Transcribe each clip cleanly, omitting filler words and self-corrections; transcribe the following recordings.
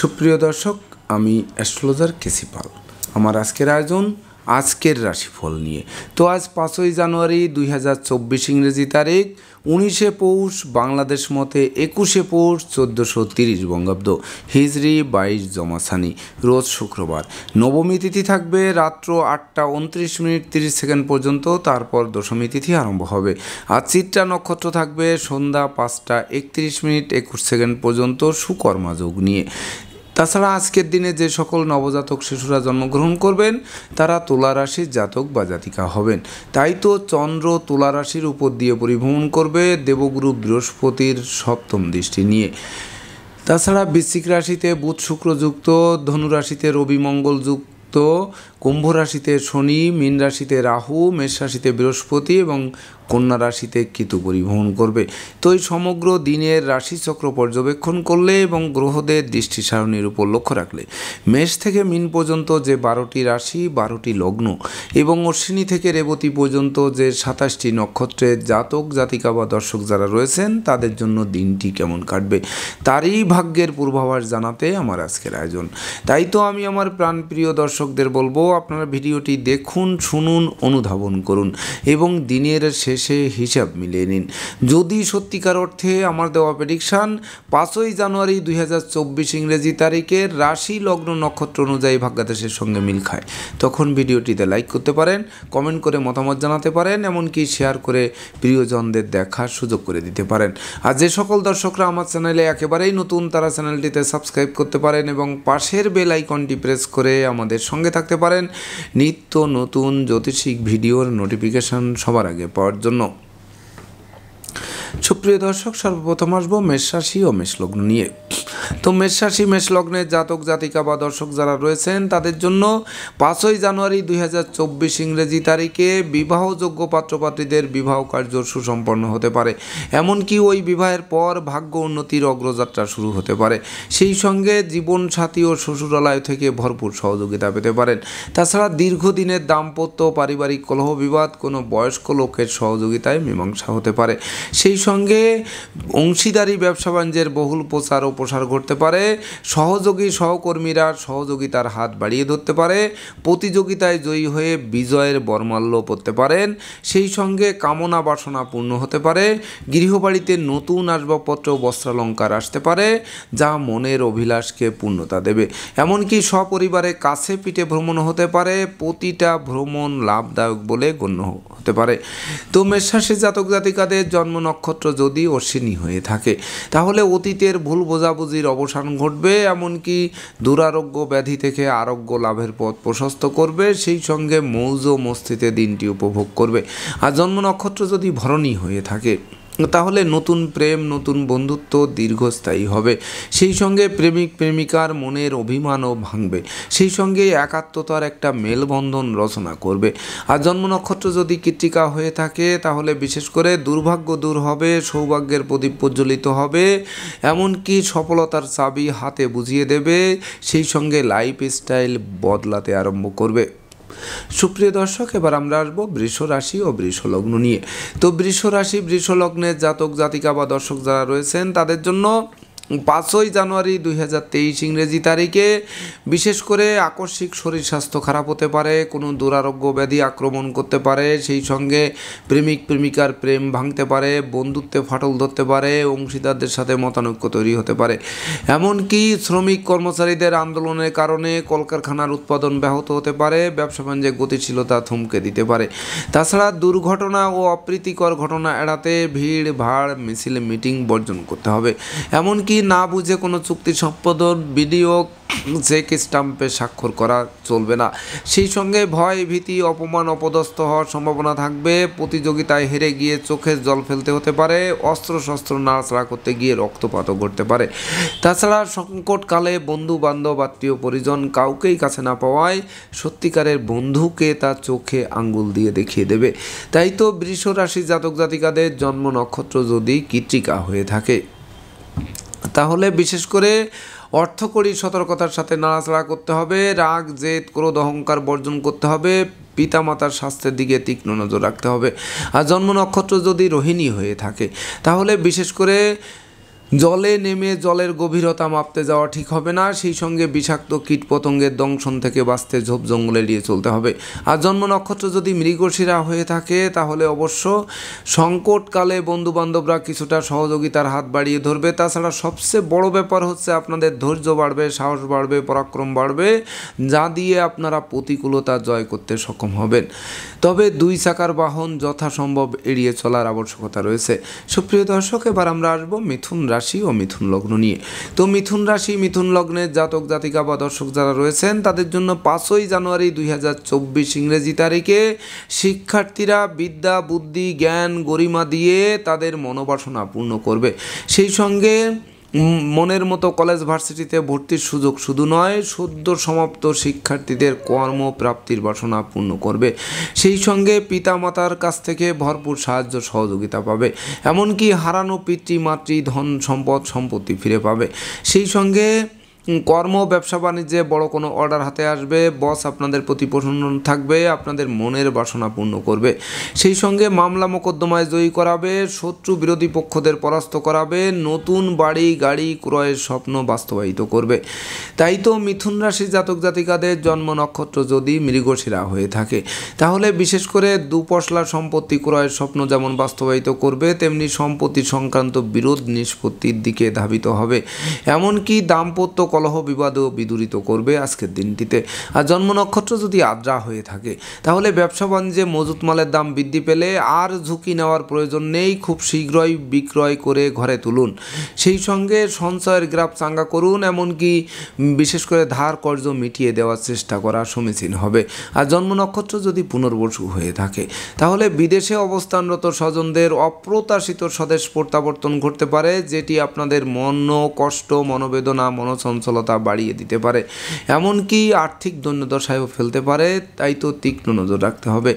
সুপ্রিয় দর্শক, আমি অ্যাস্ট্রোলজার কেসি পাল। আমার আজকের আয়োজন আজকের রাশিফল নিয়ে। তো আজ 5ই জানুয়ারি 2024 ইংরেজি তারিখ, 19শে পৌষ বাংলাদেশ মতে, 21শে পৌষ 1430 বঙ্গাব্দ, হিজরি 22 জমাসানি, রোজ শুক্রবার। নবমী তিথি থাকবে রাত্র 8টা 29 মিনিট 30 সেকেন্ড পর্যন্ত, তারপর দশমী তিথি আরম্ভ হবে। আর চিত্রা নক্ষত্র থাকবে সন্ধ্যা 5টা 31 মিনিট 21 সেকেন্ড পর্যন্ত সুকর্মা যোগ নিয়ে। তাছাড়া আজকের দিনে যে সকল নবজাতক শিশুরা জন্মগ্রহণ করবেন তারা তুলা রাশির জাতক বা জাতিকা হবেন। তাই তো চন্দ্র তুলা রাশির উপর দিয়ে পরিভ্রমণ করবে দেবগুরু বৃহস্পতির সপ্তম দৃষ্টি নিয়ে। তাছাড়া বৃশ্চিক রাশিতে বুধ শুক্র যুক্ত, ধনু রাশিতে রবি মঙ্গল যুক্ত, কুম্ভ রাশিতে শনি, মীন রাশিতে রাহু, মেষ রাশিতে বৃহস্পতি এবং কন্যা রাশিতে কেতু পরিভ্রমণ করবে। তো এই সমগ্র দিনের রাশিচক্র পর্যবেক্ষণ করলে এবং গ্রহদের দৃষ্টি সারণীর উপর লক্ষ্য রাখলে মেষ থেকে মীন পর্যন্ত যে 12টি রাশি, 12টি লগ্ন এবং অশ্বিনী থেকে রেবতী পর্যন্ত যে 27টি নক্ষত্রের জাতক জাতিকা বা দর্শক যারা রয়েছেন তাদের জন্য দিনটি কেমন কাটবে তারই ভাগ্যের পূর্বাভাস জানাতে আমার আজকের আয়োজন। তাই তো আমি আমার প্রাণপ্রিয় দর্শকদের বলবো, আপনারা ভিডিওটি দেখুন, শুনুন, অনুধাবন করুন এবং দিনের শেষে হিসাব মিলিয়ে নিন। যদি সত্যিকার অর্থে আমার দেওয়া প্রেডিকশান 5ই জানুয়ারি 2024 ইংরেজি তারিখের রাশি লগ্ন নক্ষত্র অনুযায়ী ভাগ্যাদেশের সঙ্গে মিল খায়, তখন ভিডিওটিতে লাইক করতে পারেন, কমেন্ট করে মতামত জানাতে পারেন, এমনকি শেয়ার করে প্রিয়জনদের দেখার সুযোগ করে দিতে পারেন। আর যে সকল দর্শকরা আমার চ্যানেলে একেবারেই নতুন তারা চ্যানেলটিতে সাবস্ক্রাইব করতে পারেন এবং পাশের বেল আইকনটি প্রেস করে আমাদের সঙ্গে থাকতে পারেন নিত্য নতুন জ্যোতিষিক ভিডিওর নোটিফিকেশন সবার আগে পাওয়ার জন্য। সুপ্রিয় দর্শক, সর্বপ্রথম আসবো মেষ রাশি ও মেষ লগ্ন নিয়ে। তো মেষ রাশি মেষ লগ্নের জাতক জাতিকা বা দর্শক যারা রয়েছেন তাদের জন্য 5ই জানুয়ারি 2024 ইংরেজি তারিখে বিবাহযোগ্য পাত্রপাত্রীদের বিবাহ কার্য সুসম্পন্ন হতে পারে, এমনকি ওই বিবাহের পর ভাগ্য উন্নতির অগ্রযাত্রা শুরু হতে পারে। সেই সঙ্গে জীবনসাথী ও শ্বশুরালয় থেকে ভরপুর সহযোগিতা পেতে পারেন। তাছাড়া দীর্ঘদিনের দাম্পত্য পারিবারিক কলহ বিবাদ কোনো বয়স্ক লোকের সহযোগিতায় মীমাংসা হতে পারে। সেই সঙ্গে অংশীদারি ব্যবসা বাণিজ্যের বহুল প্রচার ও প্রসার ঘটতে পারে। সহযোগী সহকর্মীরা সহযোগিতার হাত বাড়িয়ে ধরতে পারে। প্রতিযোগিতায় জয়ী হয়ে বিজয়ের বরমাল্য পড়তে পারেন। সেই সঙ্গে কামনা বাসনা পূর্ণ হতে পারে। গৃহবাড়িতে নতুন আসবাবপত্র বস্ত্রালঙ্কার আসতে পারে যা মনের অভিলাষকে পূর্ণতা দেবে। এমনকি সপরিবারে কাছে পিঠে ভ্রমণ হতে পারে। প্রতিটা ভ্রমণ লাভদায়ক বলে গণ্য হতে পারে। তো মেষ রাশির জাতক জাতিকাদের জন্ম নক্ষত্র যদি অশ্বিনী হয়ে থাকে তাহলে অতীতের ভুল বোঝাবুঝির অবসান ঘটবে, এমনকি দুরারোগ্য ব্যাধি থেকে আরোগ্য লাভের পথ প্রশস্ত করবে। সেই সঙ্গে মৌজ ও মস্তিতে দিনটি উপভোগ করবে। আর জন্ম নক্ষত্র যদি ভরণী হয়ে থাকে তাহলে নতুন প্রেম, নতুন বন্ধুত্ব দীর্ঘস্থায়ী হবে। সেই সঙ্গে প্রেমিক প্রেমিকার মনের অভিমানও ভাঙবে। সেই সঙ্গে একাত্মতার একটা মেলবন্ধন রচনা করবে। আর জন্ম নক্ষত্র যদি কৃত্তিকা হয়ে থাকে তাহলে বিশেষ করে দুর্ভাগ্য দূর হবে, সৌভাগ্যের প্রদীপ প্রজ্বলিত হবে, এমনকি সফলতার চাবি হাতে বুঝিয়ে দেবে। সেই সঙ্গে লাইফ স্টাইল বদলাতে আরম্ভ করবে। সুপ্রিয় দর্শক, এবার আমরা আসবো বৃষ রাশি ও বৃষ লগ্ন নিয়ে। তো বৃষ রাশি বৃষ লগ্নের জাতক জাতিকা বা দর্শক যারা রয়েছেন তাদের জন্য 5ই জানুয়ারি 2023 ইংরেজি তারিখে বিশেষ করে আকস্মিক শরীর স্বাস্থ্য খারাপ হতে পারে, কোনো দুরারোগ্য ব্যাধি আক্রমণ করতে পারে। সেই সঙ্গে প্রেমিক প্রেমিকার প্রেম ভাঙতে পারে, বন্ধুত্বে ফাটল ধরতে পারে, অংশীদারদের সাথে মতানৈক্য তৈরি হতে পারে। এমনকি শ্রমিক কর্মচারীদের আন্দোলনের কারণে কলকারখানার উৎপাদন ব্যাহত হতে পারে, ব্যবসা বাণিজ্যে গতিশীলতা থমকে দিতে পারে। তাছাড়া দুর্ঘটনা ও অপ্রীতিকর ঘটনা এড়াতে ভিড় ভাড় মিছিল মিটিং বর্জন করতে হবে। এমনকি না বুঝে কোনো চুক্তি সম্পাদন, বিনিয়োগ, চেক স্টাম্পে স্বাক্ষর করা চলবে না। সেই সঙ্গে ভয় ভীতি অপমান অপদস্থ হওয়ার সম্ভাবনা থাকবে। প্রতিযোগিতায় হেরে গিয়ে চোখের জল ফেলতে হতে পারে। অস্ত্র শস্ত্র নাড়াচাড়া করতে গিয়ে রক্তপাতও ঘটতে পারে। তাছাড়া সংকটকালে বন্ধু বান্ধব আত্মীয় পরিজন কাউকেই কাছে না পাওয়ায় সত্যিকারের বন্ধুকে তার চোখে আঙ্গুল দিয়ে দেখিয়ে দেবে। তাই তো বৃষ রাশি জাতক জাতিকাদের জন্ম নক্ষত্র যদি কৃত্তিকা হয়ে থাকে তাহলে বিশেষ করে অর্থকরী সতর্কতার সাথে নাড়াচাড়া করতে হবে। রাগ জেদ ক্রোধ অহংকার বর্জন করতে হবে। পিতামাতার স্বাস্থ্যের দিকে তীক্ষ্ণ নজর রাখতে হবে। আর জন্ম নক্ষত্র যদি রোহিণী হয়ে থাকে তাহলে বিশেষ করে জলে নেমে জলের গভীরতা মাপতে যাওয়া ঠিক হবে না, সেই সঙ্গে বিষাক্ত কীটপতঙ্গের দংশন থেকে বাঁচতে ঝোপ জঙ্গল এড়িয়ে চলতে হবে। আর জন্ম নক্ষত্র যদি মৃগশিরা হয়ে থাকে তাহলে অবশ্য সংকটকালে বন্ধুবান্ধবরা কিছুটা সহযোগিতার হাত বাড়িয়ে ধরবে। তাছাড়া সবচেয়ে বড় ব্যাপার হচ্ছে আপনাদের ধৈর্য বাড়বে, সাহস বাড়বে, পরাক্রম বাড়বে, যা দিয়ে আপনারা প্রতিকূলতা জয় করতে সক্ষম হবেন। তবে 2 চাকার বাহন যথাসম্ভব এড়িয়ে চলার আবশ্যকতা রয়েছে। সুপ্রিয় দর্শক, এবার আমরা আসবো মিথুন রাশি ও মিথুন লগ্ন নিয়ে। তো মিথুন রাশি মিথুন লগ্নের জাতক জাতিকা বা দর্শক যারা রয়েছেন তাদের জন্য 5ই জানুয়ারি 2024 ইংরেজি তারিখে শিক্ষার্থীরা বিদ্যা, বুদ্ধি, জ্ঞান, গরিমা দিয়ে তাদের মনোবাসনা পূর্ণ করবে। সেই সঙ্গে মনের মতো কলেজ ভার্সিটিতে ভর্তির সুযোগ শুধু নয়, সদ্য সমাপ্ত শিক্ষার্থীদের কর্মপ্রাপ্তির বাসনা পূর্ণ করবে। সেই সঙ্গে পিতামাতার কাছ থেকে ভরপুর সাহায্য সহযোগিতা পাবে, এমনকি হারানো পিতৃমাতৃ ধন সম্পদ সম্পত্তি ফিরে পাবে। সেই সঙ্গে কর্ম, ব্যবসা বাণিজ্যে বড় কোনো অর্ডার হাতে আসবে, বস আপনাদের প্রতি প্রসন্ন থাকবে, আপনাদের মনের বাসনা পূর্ণ করবে। সেই সঙ্গে মামলা মোকদ্দমায় জয়ী করাবে, শত্রু বিরোধী পক্ষদের পরাস্ত করাবে, নতুন বাড়ি গাড়ি ক্রয়ের স্বপ্ন বাস্তবায়িত করবে। তাই তো মিথুন রাশি জাতক জাতিকাদের জন্ম নক্ষত্র যদি মৃগশিরা হয়ে থাকে তাহলে বিশেষ করে দুপশলা সম্পত্তি ক্রয়ের স্বপ্ন যেমন বাস্তবায়িত করবে, তেমনি সম্পত্তি সংক্রান্ত বিরোধ নিষ্পত্তির দিকে ধাবিত হবে, এমনকি দাম্পত্য কলহ বিবাদও বিদূরিত করবে আজকের দিনটিতে। আর জন্ম নক্ষত্র যদি আদ্রা হয়ে থাকে তাহলে ব্যবসা বাণিজ্যে মজুত মালের দাম বৃদ্ধি পেলে আর ঝুঁকি নেওয়ার প্রয়োজন নেই, খুব শীঘ্রই বিক্রয় করে ঘরে তুলুন। সেই সঙ্গে সঞ্চয়ের গ্রাফ চাঙ্গা করুন, এমনকি বিশেষ করে ধার কর্জ মিটিয়ে দেওয়ার চেষ্টা করা সমীচীন হবে। আর জন্ম নক্ষত্র যদি পুনর্বসু হয়ে থাকে তাহলে বিদেশে অবস্থানরত স্বজনদের অপ্রত্যাশিত স্বদেশ প্রত্যাবর্তন ঘটতে পারে, যেটি আপনাদের মন কষ্ট, মনোবেদনা, মনোচঞ্চলতা বাড়িয়ে দিতে পারে, এমনকি আর্থিক দৈন্যদশায়ও ফেলতে পারে। তাই তো তীক্ষ্ণ নজর রাখতে হবে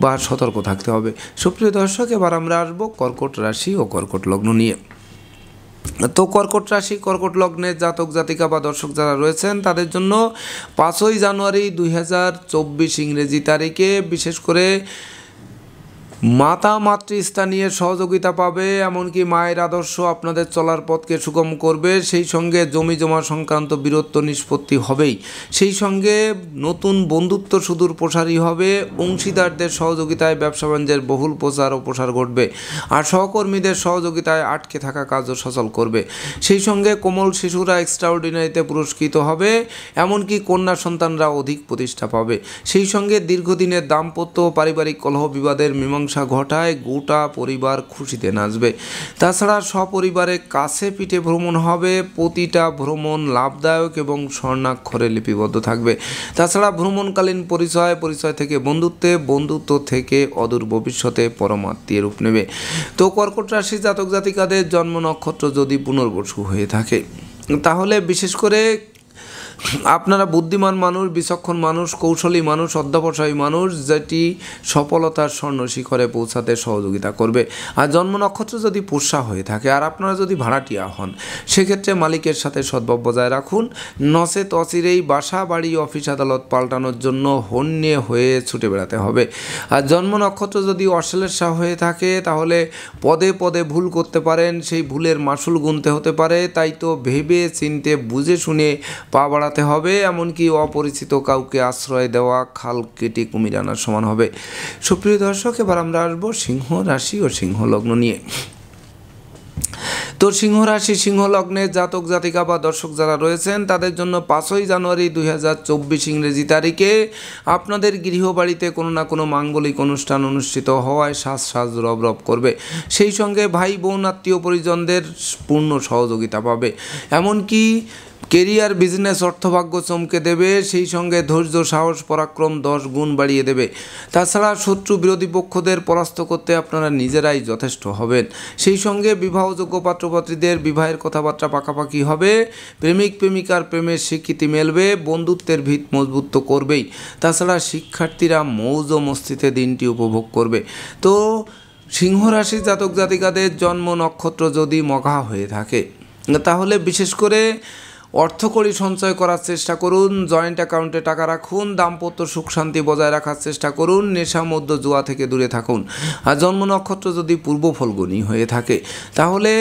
বা সতর্ক থাকতে হবে। সুপ্রিয় দর্শক, এবার আমরা আসবো কর্কট রাশি ও কর্কট লগ্ন নিয়ে। তো কর্কট রাশি কর্কট লগ্নের জাতক জাতিকা বা দর্শক যারা রয়েছেন তাদের জন্য 5ই জানুয়ারি 2024 ইংরেজি তারিখে বিশেষ করে মাতা মাতৃস্থানীয় সহযোগিতা পাবে, এমনকি মায়ের আদর্শ আপনাদের চলার পথকে সুগম করবে। সেই সঙ্গে জমি জমা সংক্রান্ত বিরোধ নিষ্পত্তি হবেই, সেই সঙ্গে নতুন বন্ধুত্ব সুদূর প্রসারী হবে, অংশীদারদের সহযোগিতায় ব্যবসা বাণিজ্যের বহুল প্রচার ও প্রসার ঘটবে, আর সহকর্মীদের সহযোগিতায় আটকে থাকা কাজও সচল করবে। সেই সঙ্গে কোমল শিশুরা এক্সট্রাঅর্ডিনারিতে পুরস্কৃত হবে, এমনকি কন্যা সন্তানরা অধিক প্রতিষ্ঠা পাবে। সেই সঙ্গে দীর্ঘদিনের দাম্পত্য পারিবারিক কলহ বিবাদের মীমাংসা ঘটায় গোটা পরিবার খুশিতে নাচবে। তাছাড়া সপরিবারে কাছে পিঠে ভ্রমণ হবে, প্রতিটা ভ্রমণ লাভদায়ক এবং স্বর্ণাক্ষরে লিপিবদ্ধ থাকবে। তাছাড়া ভ্রমণকালীন পরিচয় থেকে বন্ধুত্ব থেকে অদূর ভবিষ্যতে পরমাত্মীয় রূপ নেবে। তো কর্কট রাশি জাতক জাতিকাদের জন্ম নক্ষত্র যদি পুনর্বসু হয়ে থাকে তাহলে বিশেষ করে আপনারা বুদ্ধিমান মানুষ, বিচক্ষণ মানুষ, কৌশলী মানুষ, অধ্যবসায়ী মানুষ, যেটি সফলতার স্বর্ণ শিখরে পৌঁছাতে সহযোগিতা করবে। আর জন্ম নক্ষত্র যদি পুষ্যা হয়ে থাকে আর আপনারা যদি ভাড়াটিয়া হন সেক্ষেত্রে মালিকের সাথে সদ্ভাব বজায় রাখুন, নচেত অচিরেই বাসা বাড়ি অফিস আদালত পাল্টানোর জন্য হন্যে হয়ে ছুটে বেড়াতে হবে। আর জন্ম নক্ষত্র যদি অশ্লেষা হয়ে থাকে তাহলে পদে পদে ভুল করতে পারেন, সেই ভুলের মাসুল গুনতে হতে পারে। তাই তো ভেবে চিনতে বুঝে শুনে পা বাড়াতে হবে, এমনকি অপরিচিত কাউকে আশ্রয় দেওয়া খাল কেটে কুমির আনার সমান হবে। সুপ্রিয় দর্শক, এবার আমরা আসবো সিংহ রাশি ও সিংহ লগ্ন নিয়ে। তো সিংহ রাশি সিংহ লগ্নের জাতক জাতিকা বা দর্শক যারা রয়েছেন তাদের জন্য 5ই জানুয়ারি 2024 ইংরেজি তারিখে আপনাদের গৃহবাড়িতে কোনো না কোনো মাঙ্গলিক অনুষ্ঠান অনুষ্ঠিত হওয়ায় সাজ রব করবে। সেই সঙ্গে ভাই বোন আত্মীয় পরিজনদের পূর্ণ সহযোগিতা পাবে, এমনকি কেরিয়ার বিজনেস অর্থভাগ্য চমকে দেবে। সেই সঙ্গে ধৈর্য সাহস পরাক্রম 10 গুণ বাড়িয়ে দেবে। তাছাড়া শত্রু বিরোধী পক্ষদের পরাস্ত করতে আপনারা নিজেরাই যথেষ্ট হবেন। সেই সঙ্গে বিবাহযোগ্য পাত্রপাত্রীদের বিবাহের কথাবার্তা পাকাপাকি হবে, প্রেমিক প্রেমিকার প্রেমের স্বীকৃতি মেলবে, বন্ধুত্বের ভিত মজবুত তো করবেই। তাছাড়া শিক্ষার্থীরা মৌজ মস্তিতে দিনটি উপভোগ করবে। তো সিংহ রাশি জাতক জাতিকাদের জন্ম নক্ষত্র যদি মঘা হয়ে থাকে তাহলে বিশেষ করে অর্থকড়ি সঞ্চয় করার চেষ্টা করুন, জয়েন্ট অ্যাকাউন্টে টাকা রাখুন, দাম্পত্য সুখ শান্তি বজায় রাখার চেষ্টা করুন, নেশা মদ্য জুয়া থেকে দূরে থাকুন। আর জন্ম নক্ষত্র যদি পূর্ব ফল্গুনী হয়ে থাকে তাহলে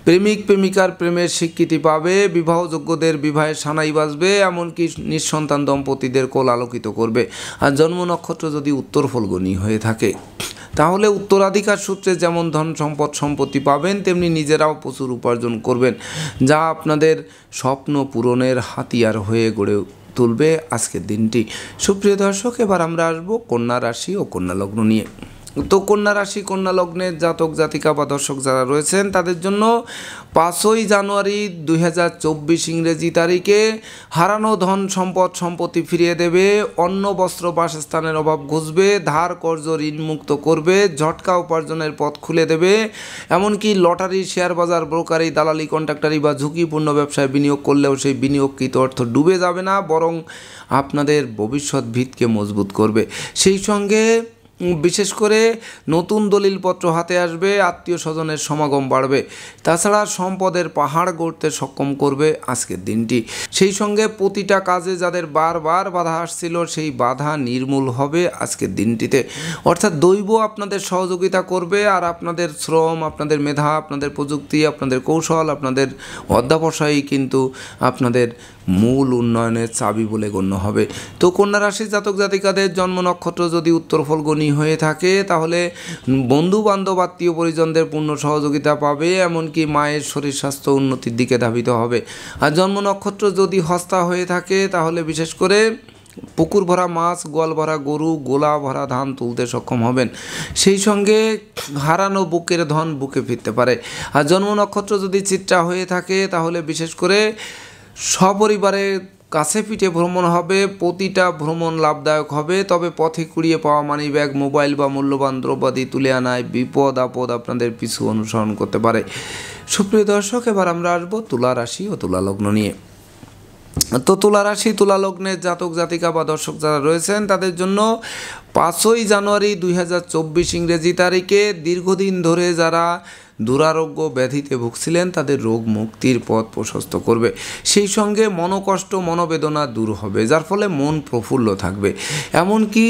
প্রেমিক প্রেমিকার প্রেমের স্বীকৃতি পাবে, বিবাহযোগ্যদের বিবাহের সানাই বাজবে, এমনকি নিঃসন্তান দম্পতিদের কোল আলোকিত করবে। আর জন্ম নক্ষত্র যদি উত্তর ফল্গুনী হয়ে থাকে তাহলে উত্তরাধিকার সূত্রে যেমন ধন সম্পত্তি পাবেন, তেমনি নিজেরাও প্রচুর উপার্জন করবেন, যা আপনাদের স্বপ্ন পূরণের হাতিয়ার হয়ে গড়ে তুলবে আজকের দিনটি। সুপ্রিয় দর্শক, এবার আমরা আসবো কন্যা রাশি ও কন্যা লগ্ন নিয়ে। তো কন্যা রাশি কন্যা লগ্নের জাতক জাতিকা বা দর্শক যারা রয়েছেন তাদের জন্য 5ই জানুয়ারি 2024 ইংরেজি তারিখে হারানো ধন সম্পত্তি ফিরিয়ে দেবে, অন্ন বস্ত্র বাসস্থানের অভাব ঘুচবে, ধার কর্জ ঋণ মুক্ত করবে, ঝটকা উপার্জনের পথ খুলে দেবে, এমনকি লটারি, শেয়ার বাজার, ব্রোকারি, দালালি, কন্ট্রাক্টারি বা ঝুঁকিপূর্ণ ব্যবসায় বিনিয়োগ করলেও সেই বিনিয়োগকৃত অর্থ ডুবে যাবে না, বরং আপনাদের ভবিষ্যৎ ভিতকে মজবুত করবে। সেই সঙ্গে বিশেষ করে নতুন দলিলপত্র হাতে আসবে, আত্মীয় স্বজনের সমাগম বাড়বে, তাছাড়া সম্পদের পাহাড় গড়তে সক্ষম করবে আজকের দিনটি। সেই সঙ্গে প্রতিটা কাজে যাদের বারবার বাধা আসছিল সেই বাধা নির্মূল হবে আজকের দিনটিতে, অর্থাৎ দৈব আপনাদের সহযোগিতা করবে, আর আপনাদের শ্রম, আপনাদের মেধা, আপনাদের প্রযুক্তি, আপনাদের কৌশল, আপনাদের অধ্যাবসায়ই কিন্তু আপনাদের মূল উন্নয়নের চাবি বলে গণ্য হবে। তো কন্যা রাশির জাতক জাতিকাদের জন্ম নক্ষত্র যদি উত্তর ফল্গুনী হয়ে থাকে তাহলে বন্ধু বান্ধব, আত্মীয় পরিজনদের পূর্ণ সহযোগিতা পাবে, এমনকি মায়ের শরীর স্বাস্থ্য উন্নতির দিকে ধাবিত হবে। আর জন্ম নক্ষত্র যদি হস্তা হয়ে থাকে তাহলে বিশেষ করে পুকুর ভরা মাছ, গোয়াল ভরা গরু, গোলা ভরা ধান তুলতে সক্ষম হবেন। সেই সঙ্গে হারানো বুকের ধন বুকে ফিরতে পারে। আর জন্ম নক্ষত্র যদি চিত্রা হয়ে থাকে তাহলে বিশেষ করে সপরিবারে কাছে পিঠে ভ্রমণ হবে, প্রতিটা ভ্রমণ লাভদায়ক হবে, তবে পথে কুড়িয়ে পাওয়া মানি ব্যাগ, মোবাইল বা মূল্যবান দ্রব্যাদি তুলে আনায় বিপদ আপদ আপনাদের পিছু অনুসরণ করতে পারে। সুপ্রিয় দর্শক, এবার আমরা আসবো তুলা রাশি ও তুলা লগ্ন নিয়ে। তো তুলা রাশি তুলা লগ্নের জাতক জাতিকা বা দর্শক যারা রয়েছেন তাদের জন্য 5ই জানুয়ারি 2024 ইংরেজি তারিখে দীর্ঘদিন ধরে যারা দুরারোগ্য ব্যাধিতে ভুগছিলেন তাদের রোগ মুক্তির পথ প্রশস্ত করবে। সেই সঙ্গে মনোকষ্ট, মনোবেদনা দূর হবে, যার ফলে মন প্রফুল্ল থাকবে, এমনকি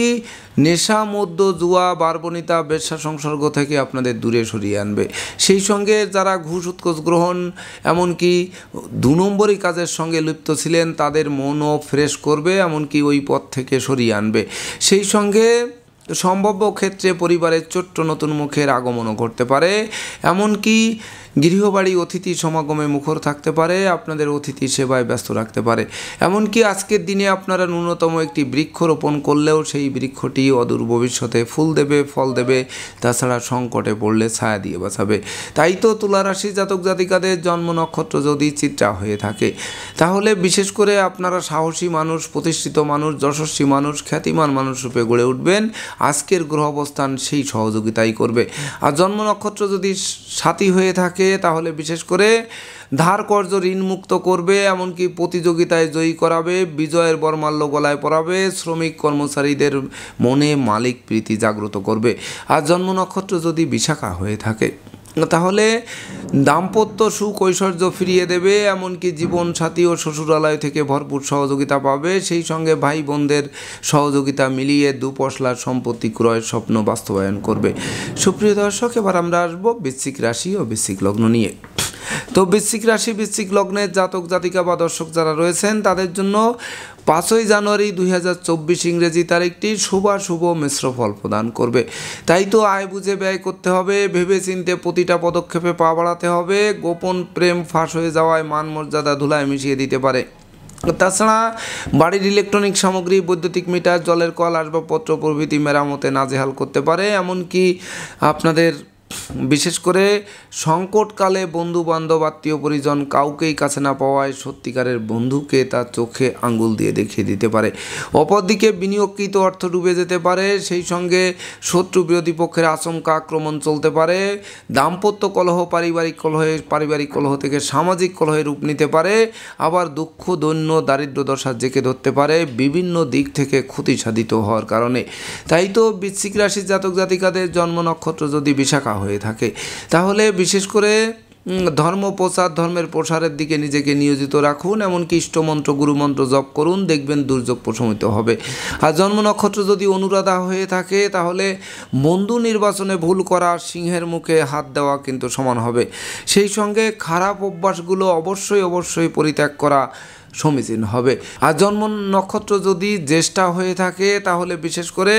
নেশা মদ্য জুয়া, বারবনিতা, বেশ্যা সংসর্গ থেকে আপনাদের দূরে সরিয়ে আনবে। সেই সঙ্গে যারা ঘুষ উৎকোচ গ্রহণ, এমনকি 2 নম্বরই কাজের সঙ্গে লিপ্ত ছিলেন তাদের মনও ফ্রেশ করবে, এমনকি ওই পথ থেকে সরিয়ে আনবে। সেই সঙ্গে সম্ভাব্য ক্ষেত্রে পরিবারের ছোট্ট নতুন মুখের আগমনও ঘটতে পারে, এমনকি গৃহবাড়ি অতিথি সমাগমে মুখর থাকতে পারে, আপনাদের অতিথি সেবায় ব্যস্ত রাখতে পারে, এমনকি আজকের দিনে আপনারা ন্যূনতম একটি বৃক্ষ রোপণ করলেও সেই বৃক্ষটি অদূর ভবিষ্যতে ফুল দেবে, ফল দেবে, তাছাড়া সংকটে পড়লে ছায়া দিয়ে বাঁচাবে। তাই তো তুলা রাশি জাতক জাতিকাদের জন্ম নক্ষত্র যদি চিত্রা হয়ে থাকে তাহলে বিশেষ করে আপনারা সাহসী মানুষ, প্রতিষ্ঠিত মানুষ, যশস্বী মানুষ, খ্যাতিমান মানুষ রূপে গড়ে উঠবেন। আজকের গ্রহ অবস্থান সেই সহযোগিতাই করবে। আর জন্ম নক্ষত্র যদি সাথী হয়ে থাকে তাহলে বিশেষ করে ধার কর্জ ঋণ মুক্ত করবে, এমনকি প্রতিযোগিতায় জয়ী করাবে, বিজয়ের বরমাল্য গলায় পরাবে, শ্রমিক কর্মচারীদের মনে মালিক প্রীতি জাগ্রত করবে। আর জন্ম নক্ষত্র যদি বিশাখা হয়ে থাকে তাহলে দাম্পত্য সুখ ঐশ্বর্য ফিরিয়ে দেবে, এমনকি জীবন সাথী ও শ্বশুরালয় থেকে ভরপুর সহযোগিতা পাবে। সেই সঙ্গে ভাই বোনদের সহযোগিতা মিলিয়ে দুপশলার সম্পত্তি ক্রয়ের স্বপ্ন বাস্তবায়ন করবে। সুপ্রিয় দর্শক, এবার আমরা আসবো বৃশ্চিক রাশি ও বৃশ্চিক লগ্ন নিয়ে। তো বৃশ্চিক রাশি বৃশ্চিক লগ্নের জাতক জাতিকা বা দর্শক যারা রয়েছেন তাদের জন্য 5ই জানুয়ারি 2024 ইংরেজি তারিখটি শুভ মিশ্র ফল প্রদান করবে। তাই তো আয় বুঝে ব্যয় করতে হবে, ভেবে চিন্তে প্রতিটা পদক্ষেপে পা বাড়াতে হবে। গোপন প্রেম ফাঁস হয়ে যাওয়ায় মান মর্যাদা ধুলায় মিশিয়ে দিতে পারে। তাছাড়া বাড়ির ইলেকট্রনিক সামগ্রী, বৈদ্যুতিক মিটার, জলের কল, আসবাবপত্র প্রভৃতি মেরামতে নাজেহাল করতে পারে, এমনকি আপনাদের বিশেষ করে সংকটকালে বন্ধু বান্ধব, আত্মীয় পরিজন কাউকেই কাছে না পাওয়ায় সত্যিকারের বন্ধুকে তার চোখে আঙ্গুল দিয়ে দেখিয়ে দিতে পারে। অপরদিকে বিনিয়োগকৃত অর্থ ডুবে যেতে পারে। সেই সঙ্গে শত্রু বিরোধী পক্ষের আচমকা আক্রমণ চলতে পারে। দাম্পত্য কলহ পারিবারিক কলহ থেকে সামাজিক কলহে রূপ নিতে পারে। আবার দুঃখ, দৈন্য, দারিদ্র দশা জেঁকে ধরতে পারে বিভিন্ন দিক থেকে ক্ষতি সাধিত হওয়ার কারণে। তাই তো বৃশ্চিক রাশির জাতক জাতিকাদের জন্ম নক্ষত্র যদি বিশাখা হয়ে থাকে তাহলে বিশেষ করে ধর্ম প্রচার ধর্মের প্রসারের দিকে নিজেকে নিয়োজিত রাখুন, এমনকি ইষ্টমন্ত্র গুরুমন্ত্র জপ করুন, দেখবেন দুর্যোগ প্রশমিত হবে। আর জন্ম নক্ষত্র যদি অনুরাধা হয়ে থাকে তাহলে বন্ধু নির্বাচনে ভুল করা, সিংহের মুখে হাত দেওয়া কিন্তু সমান হবে। সেই সঙ্গে খারাপ অভ্যাসগুলো অবশ্যই পরিত্যাগ করা সমীচীন হবে। আর জন্ম নক্ষত্র যদি জ্যেষ্ঠা হয়ে থাকে তাহলে বিশেষ করে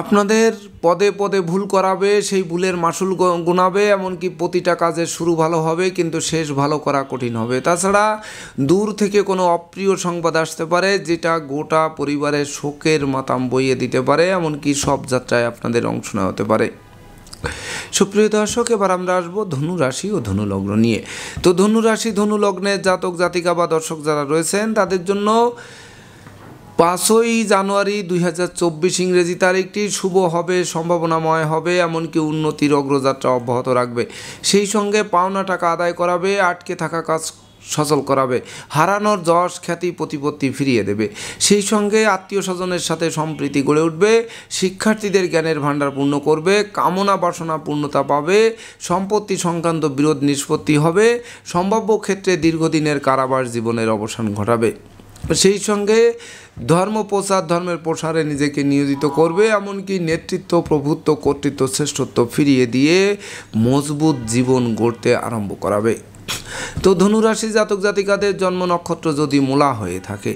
আপনাদের পদে পদে ভুল করাবে, সেই ভুলের মাসুল গুনাবে, এমনকি প্রতিটা কাজের শুরু ভালো হবে কিন্তু শেষ ভালো করা কঠিন হবে। তাছাড়া দূর থেকে কোনো অপ্রিয় সংবাদ আসতে পারে যেটা গোটা পরিবারের শোকের মাতাম বইয়ে দিতে পারে, এমনকি সব যাত্রায় আপনাদের অংশ নেওয়া হতে পারে। সুপ্রিয় দর্শক, এবার আমরা আসবো ধনু রাশি ও ধনু লগ্ন নিয়ে। তো ধনু রাশি ধনু লগ্নের জাতক জাতিকা বা দর্শক যারা রয়েছেন তাদের জন্য 5ই জানুয়ারি 2024 ইংরেজি তারিখটি শুভ হবে, সম্ভাবনাময় হবে, এমনকি উন্নতির অগ্রযাত্রা অব্যাহত রাখবে। সেই সঙ্গে পাওনা টাকা আদায় করাবে, আটকে থাকা কাজ সচল করাবে, হারানোর যশ খ্যাতি প্রতিপত্তি ফিরিয়ে দেবে। সেই সঙ্গে আত্মীয় স্বজনের সাথে সম্প্রীতি গড়ে উঠবে, শিক্ষার্থীদের জ্ঞানের ভাণ্ডার পূর্ণ করবে, কামনা বাসনা পূর্ণতা পাবে, সম্পত্তি সংক্রান্ত বিরোধ নিষ্পত্তি হবে, সম্ভাব্য ক্ষেত্রে দীর্ঘদিনের কারাবাস জীবনের অবসান ঘটাবে। সেই সঙ্গে ধর্ম প্রচার ধর্মের প্রসারে নিজেকে নিয়োজিত করবে, এমনকি নেতৃত্ব প্রভুত্ব কর্তৃত্ব শ্রেষ্ঠত্ব ফিরিয়ে দিয়ে মজবুত জীবন গড়তে আরম্ভ করাবে। তো ধনুরাশি জাতক জাতিকাদের জন্ম নক্ষত্র যদি মূলা হয়ে থাকে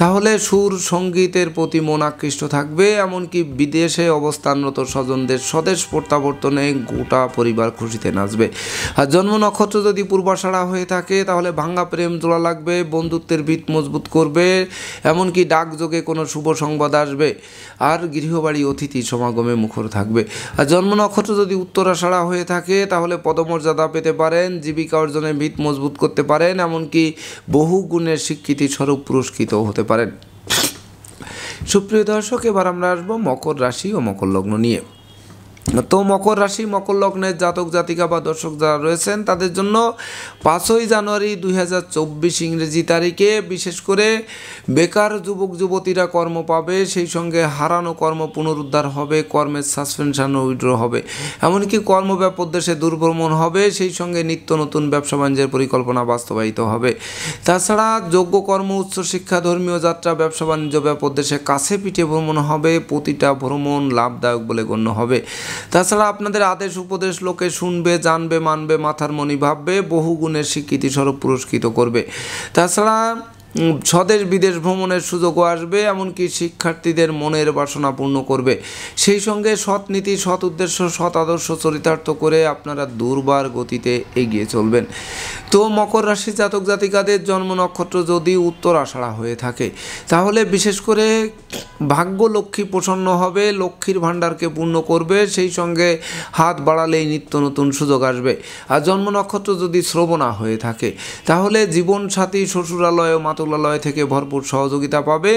তাহলে সুর সঙ্গীতের প্রতি মন আকৃষ্ট থাকবে, এমনকি বিদেশে অবস্থানরত স্বজনদের স্বদেশ প্রত্যাবর্তনে গোটা পরিবার খুশিতে নাচবে। আর জন্ম নক্ষত্র যদি পূর্বাষাঢ়া হয়ে থাকে তাহলে ভাঙ্গা প্রেম জোড়া লাগবে, বন্ধুত্বের ভিত মজবুত করবে, এমনকি ডাকযোগে কোনো শুভ সংবাদ আসবে, আর গৃহবাড়ি অতিথি সমাগমে মুখর থাকবে। আর জন্ম নক্ষত্র যদি উত্তরাষাঢ়া হয়ে থাকে তাহলে পদমর্যাদা পেতে পারেন, জীবিকা অর্জনে ভিত মজবুত করতে পারেন, এমনকি বহু গুণের স্বীকৃতি স্বরূপ পুরস্কৃত হতে পারেন। সুপ্রিয় দর্শক, এবার আমরা আসবো মকর রাশি ও মকর লগ্ন নিয়ে। তো মকর রাশি মকর লগ্নের জাতক জাতিকা বা দর্শক যারা রয়েছেন তাদের জন্য 5ই জানুয়ারি 2024 ইংরেজি তারিখে বিশেষ করে বেকার যুবক যুবতীরা কর্ম পাবে, সেই সঙ্গে হারানো কর্ম পুনরুদ্ধার হবে, কর্মের সাসপেনশন ও উইথড্র হবে, এমনকি কর্মব্যাপক দেশে দুর্ভ্রমণ হবে, সেই সঙ্গে নিত্য নতুন ব্যবসা বাণিজ্যের পরিকল্পনা বাস্তবায়িত হবে। তাছাড়া যোগ্য কর্ম উচ্চশিক্ষা ধর্মীয় যাত্রা ব্যবসা বাণিজ্য ব্যাপক দেশে কাছে পিঠে ভ্রমণ হবে, প্রতিটা ভ্রমণ লাভদায়ক বলে গণ্য হবে। তাছাড়া আপনাদের আদেশ উপদেশ লোকে শুনবে, জানবে, মানবে, মাথার মনি ভাববে, বহু গুণের স্বীকৃতি স্বরূপ পুরস্কৃত করবে। তাছাড়া স্বদেশ বিদেশ ভ্রমণের সুযোগও আসবে, এমনকি শিক্ষার্থীদের মনের বাসনা পূর্ণ করবে। সেই সঙ্গে সৎ নীতি সৎ উদ্দেশ্য সৎ আদর্শ চরিতার্থ করে আপনারা দুর্বার গতিতে এগিয়ে চলবেন। তো মকর রাশি জাতক জাতিকাদের জন্ম নক্ষত্র যদি উত্তরাষাঢ়া হয়ে থাকে তাহলে বিশেষ করে ভাগ্য লক্ষ্মী প্রসন্ন হবে, লক্ষ্মীর ভাণ্ডারকে পূর্ণ করবে, সেই সঙ্গে হাত বাড়ালেই নিত্য নতুন সুযোগ আসবে। আর জন্ম নক্ষত্র যদি শ্রবণা হয়ে থাকে তাহলে জীবনসাথী শ্বশুরালয় ও মাতুলালয় থেকে ভরপুর সহযোগিতা পাবে,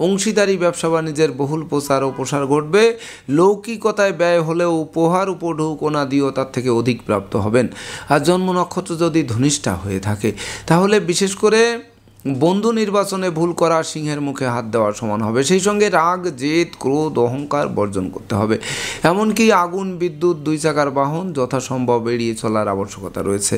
অংশীদারি ব্যবসা বাণিজ্যের বহুল প্রচার ও প্রসার ঘটবে, লৌকিকতায় ব্যয় হলেও উপহার উপঢৌকনা দিয়েও তার থেকে অধিক প্রাপ্ত হবেন। আর জন্ম নক্ষত্র যদি ধনিষ্ঠা হয়ে থাকে তাহলে বিশেষ করে বন্ধু নির্বাচনে ভুল করা সিংহের মুখে হাত দেওয়ার সমান হবে। সেই সঙ্গে রাগ জেদ ক্রোধ অহংকার বর্জন করতে হবে, এমনকি আগুন বিদ্যুৎ দুই চাকার বাহন যথাসম্ভব এড়িয়ে চলার আবশ্যকতা রয়েছে।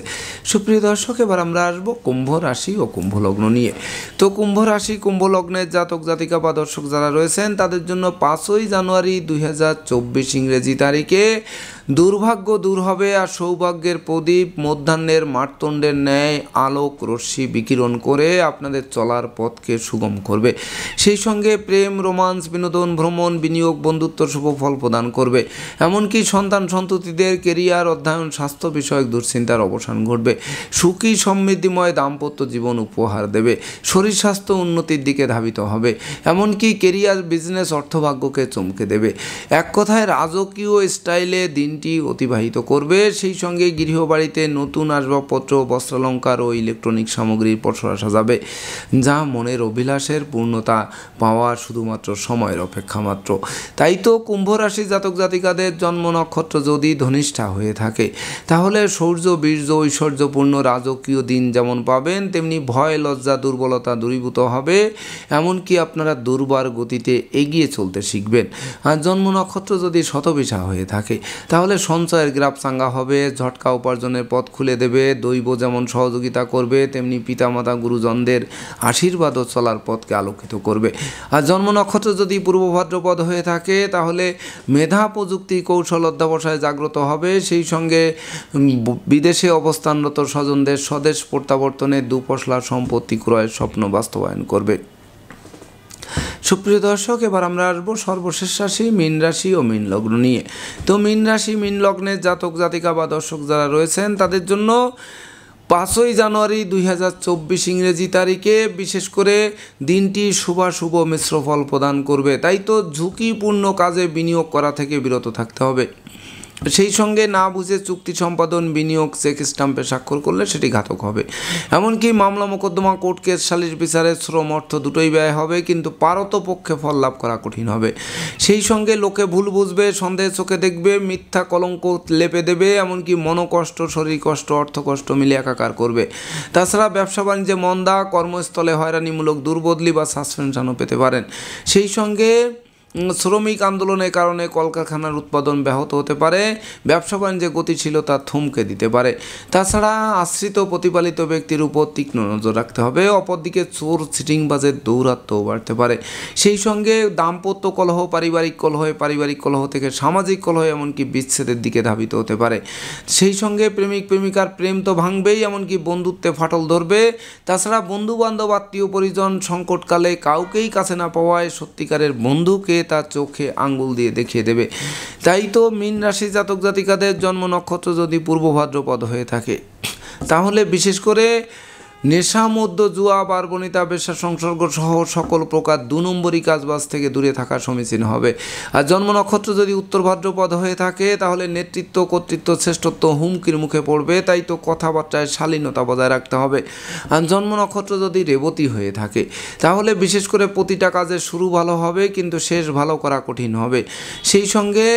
সুপ্রিয় দর্শক, এবার আমরা আসবো কুম্ভ রাশি ও কুম্ভ লগ্ন নিয়ে। তো কুম্ভ রাশি কুম্ভ লগ্নের জাতক জাতিকা বা দর্শক যারা রয়েছেন তাদের জন্য 5ই জানুয়ারি 2024 ইংরেজি তারিখে দুর্ভাগ্য দূর হবে, আর সৌভাগ্যের প্রদীপ মধ্যাহ্নের মার্তণ্ডের ন্যায় আলোক রশ্মি বিকিরণ করে আপনাদের চলার পথকে সুগম করবে। সেই সঙ্গে প্রেম রোমান্স বিনোদন ভ্রমণ বিনিয়োগ বন্ধুত্ব শুভ ফল প্রদান করবে, এমনকি সন্তান সন্ততিদের কেরিয়ার অধ্যয়ন স্বাস্থ্য বিষয়ক দুশ্চিন্তার অবসান ঘটবে, সুখী সমৃদ্ধিময় দাম্পত্য জীবন উপহার দেবে, শরীর স্বাস্থ্য উন্নতির দিকে ধাবিত হবে, এমনকি কেরিয়ার বিজনেস অর্থভাগ্যকে চমকে দেবে। এক কথায় রাজকীয় স্টাইলে দিনটি অতিবাহিত করবে। সেই সঙ্গে গৃহবাড়িতে নতুন আসবাবপত্র বস্ত্রালঙ্কার ও ইলেকট্রনিক সামগ্রীর পসরা সাজাবে। যা মনের অভিলাষের পূর্ণতা পাওয়া শুধুমাত্র সময়ের অপেক্ষা মাত্র। তাই তো কুম্ভ রাশি জাতক জাতিকাদের জন্ম নক্ষত্র যদি ধনিষ্ঠা হয়ে থাকে তাহলে শৌর্য বীর্য ঐশ্বর্যপূর্ণ রাজকীয় দিন যেমন পাবেন, তেমনি ভয় লজ্জা দুর্বলতা দূরীভূত হবে, এমনকি আপনারা দুর্বার গতিতে এগিয়ে চলতে শিখবেন। আর জন্ম নক্ষত্র যদি শতবিশা হয়ে থাকে তাহলে সঞ্চয়ের গ্রাফ চাঙ্গা হবে, ঝটকা উপার্জনের পথ খুলে দেবে, দৈব যেমন সহযোগিতা করবে তেমনি পিতামাতা গুরুজনদের আশীর্বাদও চলার পথকে আলোকিত করবে। আর জন্ম নক্ষত্র যদি পূর্ব ভাদ্রপদ হয়ে থাকে তাহলে মেধা প্রযুক্তি কৌশল অধ্যবসায় জাগ্রত হবে, সেই সঙ্গে বিদেশে অবস্থানরত স্বজনদের স্বদেশ প্রত্যাবর্তনে দুপশলা সম্পত্তি ক্রয়ের স্বপ্ন বাস্তবায়ন করবে। সুপ্রিয় দর্শক, এবার আমরা আসবো সর্বশেষ রাশি মীন রাশি ও মীন লগ্ন নিয়ে। তো মীন রাশি মীন লগ্নের জাতক জাতিকা বা দর্শক যারা রয়েছেন তাদের জন্য 5ই জানুয়ারি 2024 ইংরেজি তারিখে বিশেষ করে দিনটি শুভাশুভ মিশ্র ফল প্রদান করবে। তাই তো ঝুঁকিপূর্ণ কাজে বিনিয়োগ করা থেকে বিরত থাকতে হবে। সেই সঙ্গে না বুঝে চুক্তি সম্পাদন বিনিয়োগ চেক স্টাম্পে স্বাক্ষর করলে সেটি ঘাতক হবে। এমনকি মামলা মোকদ্দমা কোর্ট কেস সালিশ বিচারে শ্রম অর্থ দুটোই ব্যয় হবে, কিন্তু পারতপক্ষে ফল লাভ করা কঠিন হবে। সেই সঙ্গে লোকে ভুল বুঝবে, সন্দেহ চোখে দেখবে, মিথ্যা কলঙ্ক লেপে দেবে, এমনকি মনোকষ্ট শরীর কষ্ট অর্থ কষ্ট মিলে একাকার করবে। তাছাড়া ব্যবসা বাণিজ্যে মন্দা, কর্মস্থলে হয়রানিমূলক দুর্বদলি বা সাসপেনশনও পেতে পারেন। সেই সঙ্গে শ্রমিক আন্দোলনের কারণে কলকারখানার উৎপাদন ব্যাহত হতে পারে, ব্যবসা বাণিজ্যে গতিশীলতা থমকে দিতে পারে। তাছাড়া আশ্রিত প্রতিপালিত ব্যক্তির উপর তীক্ষ্ণ নজর রাখতে হবে। অপরদিকে চোর চিটিংবাজের দৌরাত্ম্যও বাড়তে পারে। সেই সঙ্গে দাম্পত্য কলহ, পারিবারিক কলহ থেকে সামাজিক কলহ এমনকি বিচ্ছেদের দিকে ধাবিত হতে পারে। সেই সঙ্গে প্রেমিক প্রেমিকার প্রেম তো ভাঙবেই, এমনকি বন্ধুত্বে ফাটল ধরবে। তাছাড়া বন্ধুবান্ধব আত্মীয় পরিজন সংকটকালে কাউকেই কাছে না পাওয়ায় সত্যিকারের বন্ধুকে তার চোখে আঙ্গুল দিয়ে দেখিয়ে দেবে। তাই তো মীন রাশি জাতক জাতিকাদের জন্ম নক্ষত্র যদি পূর্ব ভাদ্রপদ হয়ে থাকে তাহলে বিশেষ করে নেশা মধ্য জুয়া বারবনিতা বেশ্যা সংসর্গ সহ সকল প্রকার 2 নম্বরই কাজবাজ থেকে দূরে থাকা সমীচীন হবে। আর জন্ম নক্ষত্র যদি উত্তর ভাদ্রপদ হয়ে থাকে তাহলে নেতৃত্ব কর্তৃত্ব শ্রেষ্ঠত্ব হুমকির মুখে পড়বে। তাই তো কথাবার্তায় শালীনতা বজায় রাখতে হবে। আর জন্ম নক্ষত্র যদি রেবতী হয়ে থাকে তাহলে বিশেষ করে প্রতিটা কাজের শুরু ভালো হবে কিন্তু শেষ ভালো করা কঠিন হবে। সেই সঙ্গে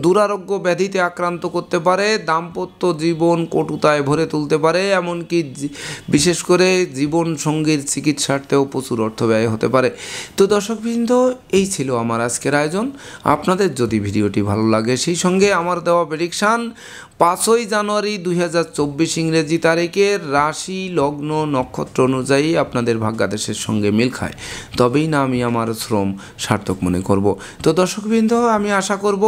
দুরারোগ্য ব্যাধিতে আক্রান্ত করতে পারে, দাম্পত্য জীবন কটুতায় ভরে তুলতে পারে, এমনকি বিশেষ করে জীবন সঙ্গীর চিকিৎসার্থেও প্রচুর অর্থ ব্যয় হতে পারে। তো দর্শকবৃন্দ, এই ছিল আমার আজকের আয়োজন। আপনাদের যদি ভিডিওটি ভালো লাগে সেই সঙ্গে আমার দেওয়া প্রেডিকশান 5ই জানুয়ারি 2024 ইংরেজি তারিখের রাশি লগ্ন নক্ষত্র অনুযায়ী আপনাদের ভাগ্যাদেশের সঙ্গে মিল খায়, তবেই না আমি আমার শ্রম সার্থক মনে করব। তো দর্শকবৃন্দ, আমি আশা করব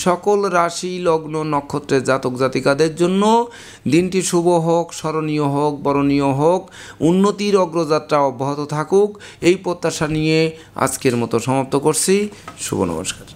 সকল রাশি লগ্ন নক্ষত্রের জাতক জাতিকাদের জন্য দিনটি শুভ হোক, স্মরণীয় হোক, বরণীয় হোক, উন্নতির অগ্রযাত্রা অব্যাহত থাকুক, এই প্রত্যাশা নিয়ে আজকের মতো সমাপ্ত করছি। শুভ নমস্কার।